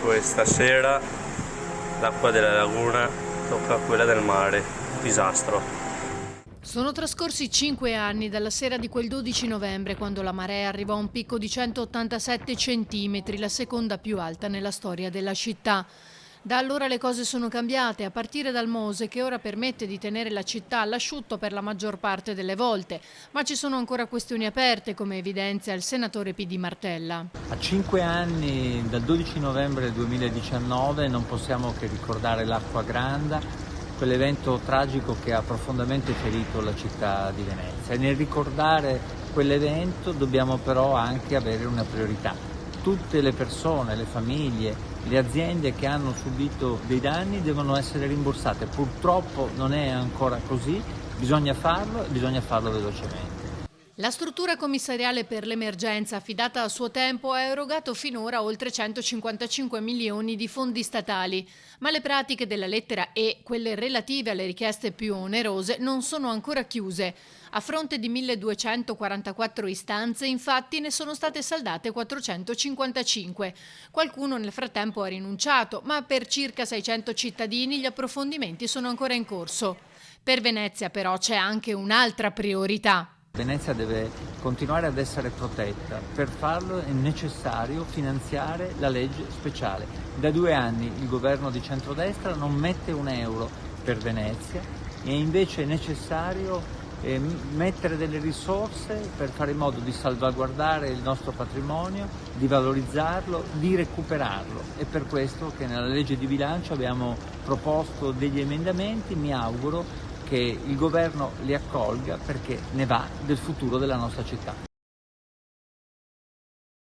questa sera l'acqua della laguna tocca a quella del mare. Disastro. Sono trascorsi 5 anni dalla sera di quel 12 novembre, quando la marea arrivò a un picco di 187 centimetri, la seconda più alta nella storia della città. Da allora le cose sono cambiate, a partire dal Mose, che ora permette di tenere la città all'asciutto per la maggior parte delle volte. Ma ci sono ancora questioni aperte, come evidenzia il senatore PD Martella. A 5 anni dal 12 novembre 2019 non possiamo che ricordare l'acqua granda, quell'evento tragico che ha profondamente ferito la città di Venezia. E nel ricordare quell'evento dobbiamo però anche avere una priorità. Tutte le persone, le famiglie, le aziende che hanno subito dei danni devono essere rimborsate. Purtroppo non è ancora così, bisogna farlo e bisogna farlo velocemente. La struttura commissariale per l'emergenza, affidata a suo tempo, ha erogato finora oltre 155 milioni di fondi statali, ma le pratiche della lettera E, quelle relative alle richieste più onerose, non sono ancora chiuse. A fronte di 1244 istanze, infatti, ne sono state saldate 455. Qualcuno nel frattempo ha rinunciato, ma per circa 600 cittadini gli approfondimenti sono ancora in corso. Per Venezia però c'è anche un'altra priorità. Venezia deve continuare ad essere protetta. Per farlo è necessario finanziare la legge speciale. Da 2 anni il governo di centrodestra non mette un euro per Venezia e invece è necessario mettere delle risorse per fare in modo di salvaguardare il nostro patrimonio, di valorizzarlo, di recuperarlo. È per questo che nella legge di bilancio abbiamo proposto degli emendamenti, mi auguro che il governo li accolga, perché ne va del futuro della nostra città.